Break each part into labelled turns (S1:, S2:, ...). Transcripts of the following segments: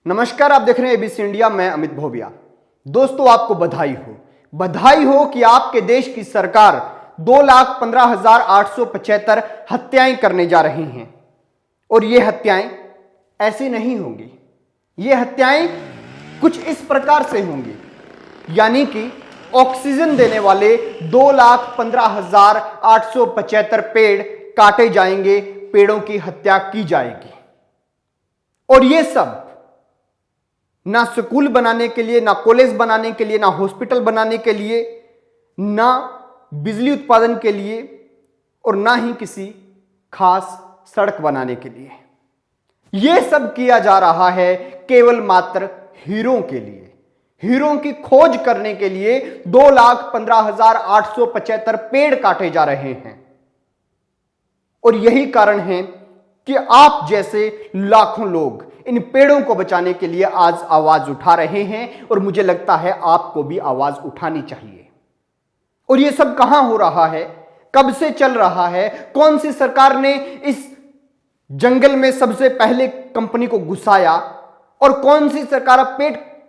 S1: नमस्कार, आप देख रहे हैं एबीसी इंडिया। मैं अमित भोबिया। दोस्तों, आपको बधाई हो कि आपके देश की सरकार 2,15,875 हत्याएं करने जा रही हैं। और ये हत्याएं ऐसी नहीं होंगी, ये हत्याएं कुछ इस प्रकार से होंगी, यानी कि ऑक्सीजन देने वाले 2,15,875 पेड़ काटे जाएंगे, पेड़ों की हत्या की जाएगी। और ये सब ना स्कूल बनाने के लिए, ना कॉलेज बनाने के लिए, ना हॉस्पिटल बनाने के लिए, ना बिजली उत्पादन के लिए, और ना ही किसी खास सड़क बनाने के लिए। यह सब किया जा रहा है केवल मात्र हीरों के लिए, हीरों की खोज करने के लिए 2,15,875 पेड़ काटे जा रहे हैं। और यही कारण है कि आप जैसे लाखों लोग इन पेड़ों को बचाने के लिए आज आवाज उठा रहे हैं, और मुझे लगता है आपको भी आवाज उठानी चाहिए। और यह सब कहां हो रहा है, कब से चल रहा है, कौन सी सरकार ने इस जंगल में सबसे पहले कंपनी को घुसाया, और कौन सी सरकार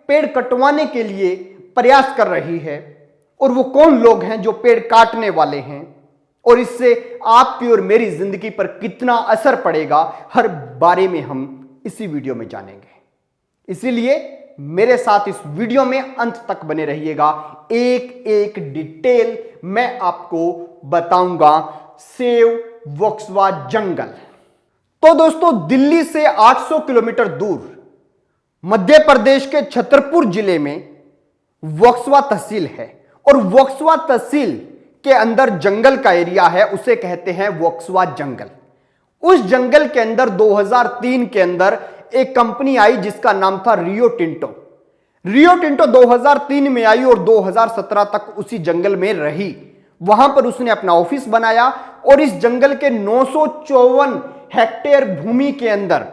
S1: पेड़ कटवाने के लिए प्रयास कर रही है, और वो कौन लोग हैं जो पेड़ काटने वाले हैं, और इससे आपकी और मेरी जिंदगी पर कितना असर पड़ेगा, हर बारे में हम इसी वीडियो में जानेंगे। इसीलिए मेरे साथ इस वीडियो में अंत तक बने रहिएगा। एक एक डिटेल मैं आपको बताऊंगा। सेव वक्सवा जंगल। तो दोस्तों, दिल्ली से 800 किलोमीटर दूर मध्य प्रदेश के छतरपुर जिले में वक्सवा तहसील है, और वक्सवा तहसील के अंदर जंगल का एरिया है, उसे कहते हैं वक्सवा जंगल। उस जंगल के अंदर 2003 के अंदर एक कंपनी आई जिसका नाम था रियो टिंटो। रियो टिंटो 2003 में आई और 2017 तक उसी जंगल में रही। वहां पर उसने अपना ऑफिस बनाया, और इस जंगल के 954 हेक्टेयर भूमि के अंदर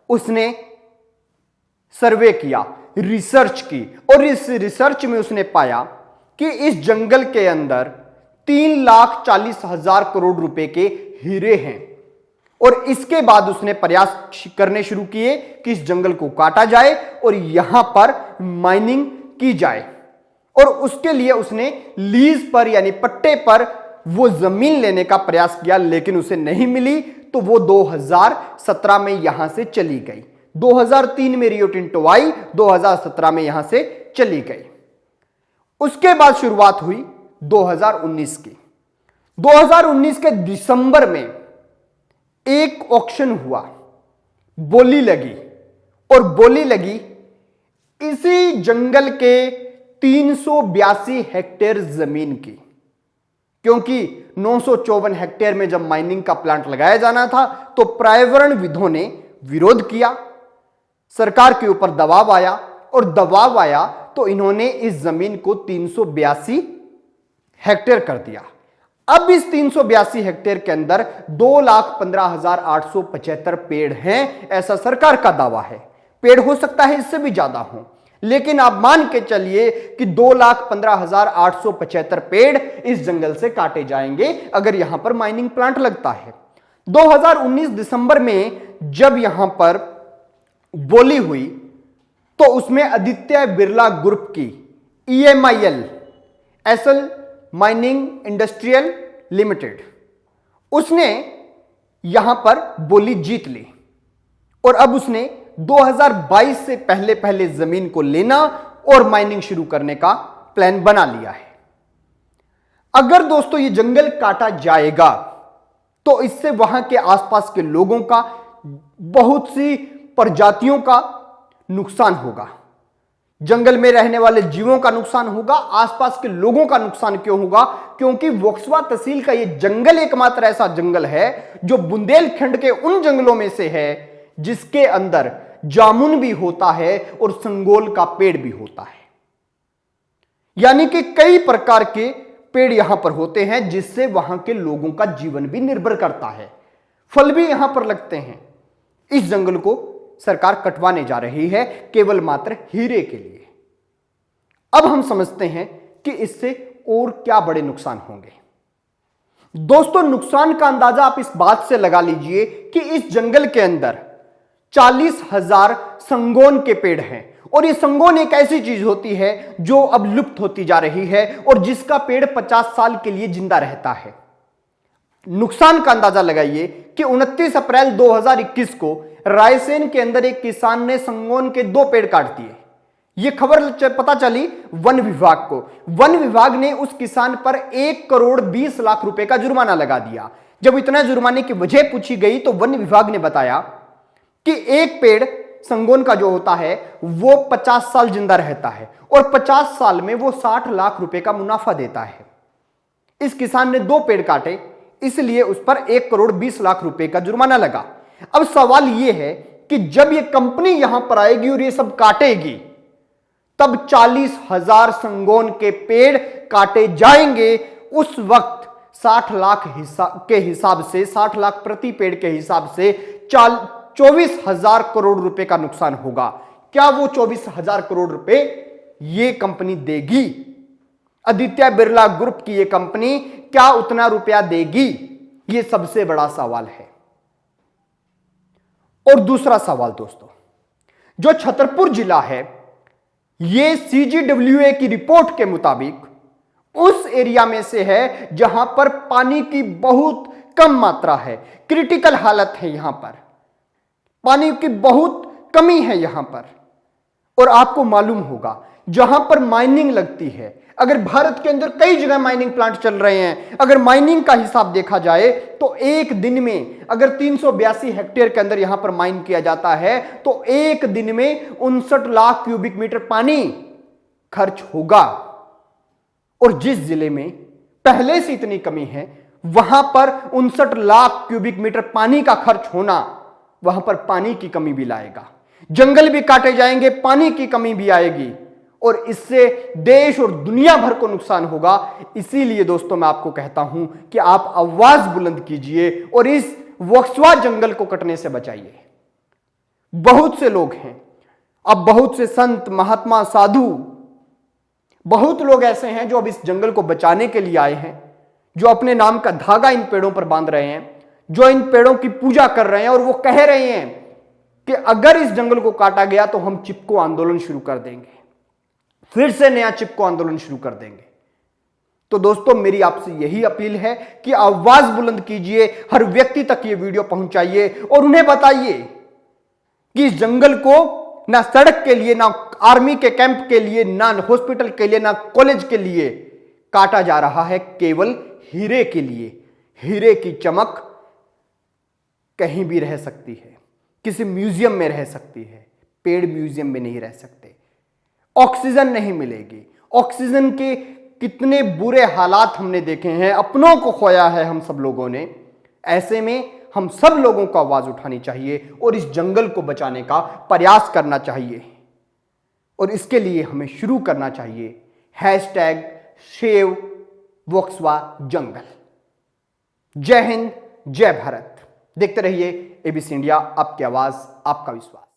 S1: उसने सर्वे किया, रिसर्च की, और इस रिसर्च में उसने पाया कि इस जंगल के अंदर 3,40,000 करोड़ रुपए के हीरे हैं। और इसके बाद उसने प्रयास करने शुरू किए कि इस जंगल को काटा जाए और यहां पर माइनिंग की जाए। और उसके लिए उसने लीज पर यानी पट्टे पर वो जमीन लेने का प्रयास किया, लेकिन उसे नहीं मिली, तो वो 2017 में यहां से चली गई। 2003 में रियो टिंटो आई, 2017 में यहां से चली गई। उसके बाद शुरुआत हुई 2019 की। 2019 के दिसंबर में एक ऑक्शन हुआ, बोली लगी, और बोली लगी इसी जंगल के 382 हेक्टेयर जमीन की। क्योंकि 954 हेक्टेयर में जब माइनिंग का प्लांट लगाया जाना था, तो पर्यावरणविदों ने विरोध किया, सरकार के ऊपर दबाव आया, और दबाव आया तो इन्होंने इस जमीन को 382 हेक्टेयर कर दिया। अब इस 382 हेक्टेयर के अंदर 2,15,875 पेड़ हैं, ऐसा सरकार का दावा है। पेड़ हो सकता है इससे भी ज्यादा हो, लेकिन आप मान के चलिए कि 2,15,875 पेड़ इस जंगल से काटे जाएंगे अगर यहां पर माइनिंग प्लांट लगता है। 2019 दिसंबर में जब यहां पर बोली हुई, तो उसमें आदित्य बिरला ग्रुप की EMIL acyl mining industrial limited, उसने यहां पर बोली जीत ली, और अब उसने 2022 से पहले पहले जमीन को लेना और माइनिंग शुरू करने का प्लान बना लिया है। अगर दोस्तों ये जंगल काटा जाएगा, तो इससे वहां के आसपास के लोगों का, बहुत सी प्रजातियों का नुकसान होगा। जंगल में रहने वाले जीवों का नुकसान होगा, आसपास के लोगों का नुकसान क्यों होगा? क्योंकि वक्सवा तहसील का यह जंगल एकमात्र ऐसा जंगल है जो बुंदेलखंड के उन जंगलों में से है जिसके अंदर जामुन भी होता है और संगोल का पेड़ भी होता है। यानी कि कई प्रकार के पेड़ यहां पर होते हैं, जिससे वहां के लोगों का जीवन भी निर्भर करता है। फल भी यहां पर लगते हैं। इस जंगल को सरकार कटवाने जा रही है केवल मात्र हीरे के लिए। अब हम समझते हैं कि इससे और क्या बड़े नुकसान होंगे। दोस्तों, नुकसान का अंदाजा आप इस बात से लगा लीजिए कि इस जंगल के अंदर 40,000 संगोन के पेड़ हैं। और ये संगोन एक ऐसी चीज होती है जो अब लुप्त होती जा रही है और जिसका पेड़ 50 साल के लिए जिंदा रहता है। नुकसान का अंदाजा लगाइए कि 29 अप्रैल 2021 को रायसेन के अंदर एक किसान ने संगोन के 2 पेड़ काट दिए। यह खबर पता चली वन विभाग को। वन विभाग ने उस किसान पर 1,20,00,000 रुपए का जुर्माना लगा दिया। जब इतना जुर्माने की वजह पूछी गई तो वन विभाग ने बताया कि एक पेड़ संगोन का जो होता है वो 50 साल जिंदा रहता है और 50 साल में वो 60 लाख रुपए का मुनाफा देता है। इस किसान ने 2 पेड़ काटे, इसलिए उस पर 1,20,00,000 रुपए का जुर्माना लगा। अब सवाल यह है कि जब ये कंपनी यहां पर आएगी और ये सब काटेगी, तब 40,000 संगोन के पेड़ काटे जाएंगे। उस वक्त 60 लाख के हिसाब से, 60 लाख प्रति पेड़ के हिसाब से 24,000 करोड़ रुपए का नुकसान होगा। क्या वो 24,000 करोड़ रुपए ये कंपनी देगी? आदित्य बिरला ग्रुप की ये कंपनी क्या उतना रुपया देगी? ये सबसे बड़ा सवाल है। और दूसरा सवाल दोस्तों, जो छतरपुर जिला है, ये CGWA की रिपोर्ट के मुताबिक उस एरिया में से है जहां पर पानी की बहुत कम मात्रा है। क्रिटिकल हालत है, यहां पर पानी की बहुत कमी है यहां पर। और आपको मालूम होगा जहां पर माइनिंग लगती है, अगर भारत के अंदर कई जगह माइनिंग प्लांट चल रहे हैं, अगर माइनिंग का हिसाब देखा जाए तो एक दिन में अगर 382 हेक्टेयर के अंदर यहां पर माइन किया जाता है तो एक दिन में 59 लाख क्यूबिक मीटर पानी खर्च होगा। और जिस जिले में पहले से इतनी कमी है, वहां पर 59 लाख क्यूबिक मीटर पानी का खर्च होना वहां पर पानी की कमी भी लाएगा। जंगल भी काटे जाएंगे, पानी की कमी भी आएगी और इससे देश और दुनिया भर को नुकसान होगा। इसीलिए दोस्तों मैं आपको कहता हूं कि आप आवाज बुलंद कीजिए और इस वर्सोवा जंगल को कटने से बचाइए। बहुत से लोग हैं, अब बहुत से संत, महात्मा, साधु, बहुत लोग ऐसे हैं जो अब इस जंगल को बचाने के लिए आए हैं, जो अपने नाम का धागा इन पेड़ों पर बांध रहे हैं, जो इन पेड़ों की पूजा कर रहे हैं और वो कह रहे हैं कि अगर इस जंगल को काटा गया तो हम चिपको आंदोलन शुरू कर देंगे, फिर से नया चिपको आंदोलन शुरू कर देंगे। तो दोस्तों मेरी आपसे यही अपील है कि आवाज बुलंद कीजिए, हर व्यक्ति तक ये वीडियो पहुंचाइए और उन्हें बताइए कि इस जंगल को ना सड़क के लिए, ना आर्मी के कैंप के लिए, ना हॉस्पिटल के लिए, ना कॉलेज के लिए काटा जा रहा है, केवल हीरे के लिए। हीरे की चमक कहीं भी रह सकती है, किसी म्यूजियम में रह सकती है, पेड़ म्यूजियम में नहीं रह सकते। ऑक्सीजन नहीं मिलेगी। ऑक्सीजन के कितने बुरे हालात हमने देखे हैं, अपनों को खोया है हम सब लोगों ने। ऐसे में हम सब लोगों को आवाज उठानी चाहिए और इस जंगल को बचाने का प्रयास करना चाहिए। और इसके लिए हमें शुरू करना चाहिए #सेव वर्सोवा जंगल। जय हिंद, जय भारत। देखते रहिए ABC इंडिया, आपकी आवाज, आपका विश्वास।